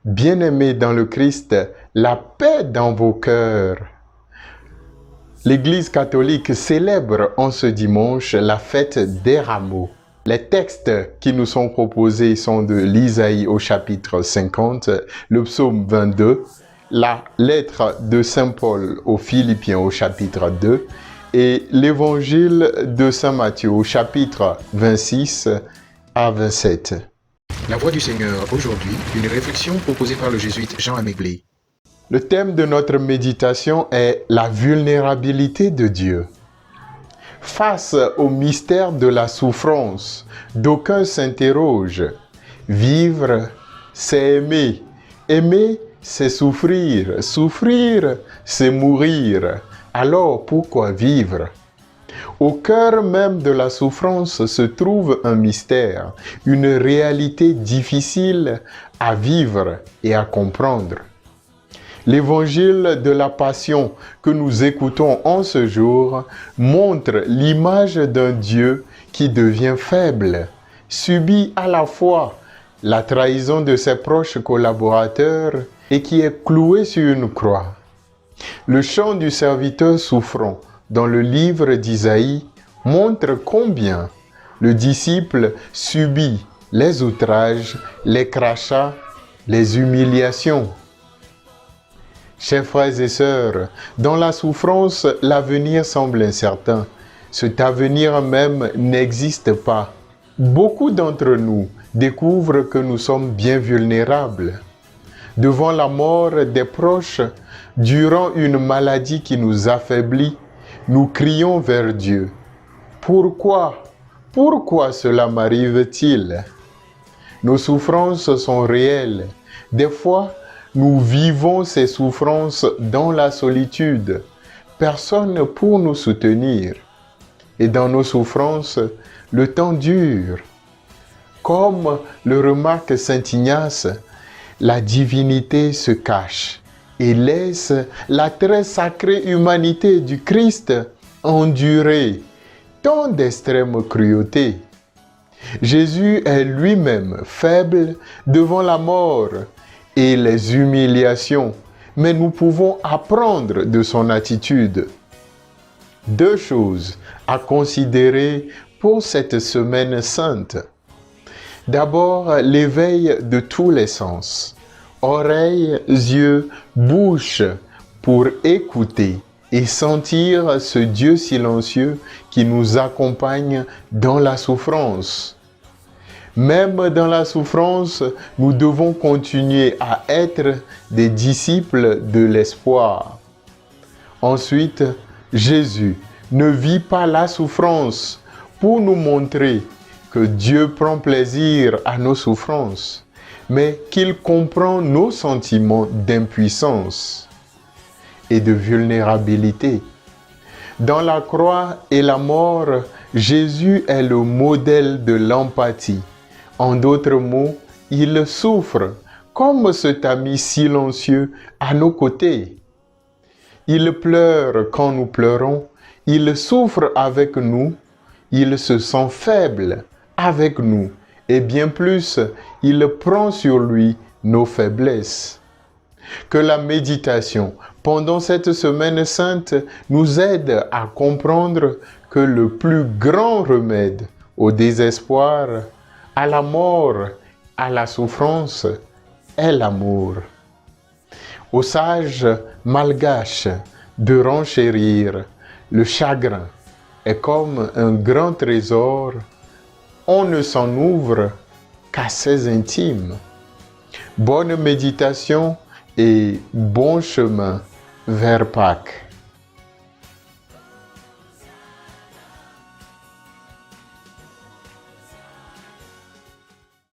Bien-aimés dans le Christ, la paix dans vos cœurs. L'Église catholique célèbre en ce dimanche la fête des rameaux. Les textes qui nous sont proposés sont de l'Isaïe au chapitre 50, le psaume 22, la lettre de Saint Paul aux Philippiens au chapitre 2 et l'évangile de Saint Matthieu au chapitre 26 à 27. La voix du Seigneur aujourd'hui, une réflexion proposée par le jésuite Jean Améblé. Le thème de notre méditation est la vulnérabilité de Dieu. Face au mystère de la souffrance, d'aucuns s'interrogent. Vivre, c'est aimer. Aimer, c'est souffrir. Souffrir, c'est mourir. Alors pourquoi vivre? Au cœur même de la souffrance se trouve un mystère, une réalité difficile à vivre et à comprendre. L'évangile de la Passion que nous écoutons en ce jour montre l'image d'un Dieu qui devient faible, subit à la fois la trahison de ses proches collaborateurs et qui est cloué sur une croix. Le chant du serviteur souffrant dans le livre d'Isaïe montre combien le disciple subit les outrages, les crachats, les humiliations. Chers frères et sœurs, dans la souffrance, l'avenir semble incertain. Cet avenir même n'existe pas. Beaucoup d'entre nous découvrent que nous sommes bien vulnérables. Devant la mort des proches, durant une maladie qui nous affaiblit, nous crions vers Dieu. Pourquoi? Pourquoi cela m'arrive-t-il? Nos souffrances sont réelles. Des fois, nous vivons ces souffrances dans la solitude. Personne pour nous soutenir. Et dans nos souffrances, le temps dure. Comme le remarque saint Ignace, la divinité se cache et laisse la très sacrée humanité du Christ endurer tant d'extrême cruauté. Jésus est lui-même faible devant la mort et les humiliations, mais nous pouvons apprendre de son attitude. Deux choses à considérer pour cette semaine sainte. D'abord, l'éveil de tous les sens. Oreilles, yeux, bouche, pour écouter et sentir ce Dieu silencieux qui nous accompagne dans la souffrance. Même dans la souffrance, nous devons continuer à être des disciples de l'espoir. Ensuite, Jésus ne vit pas la souffrance pour nous montrer que Dieu prend plaisir à nos souffrances, mais qu'il comprend nos sentiments d'impuissance et de vulnérabilité. Dans la croix et la mort, Jésus est le modèle de l'empathie. En d'autres mots, il souffre comme cet ami silencieux à nos côtés. Il pleure quand nous pleurons, il souffre avec nous, il se sent faible avec nous et bien plus, il prend sur lui nos faiblesses. Que la méditation pendant cette semaine sainte nous aide à comprendre que le plus grand remède au désespoir, à la mort, à la souffrance, est l'amour. Au sage malgache de renchérir, le chagrin est comme un grand trésor, on ne s'en ouvre qu'à ses intimes. Bonne méditation et bon chemin vers Pâques.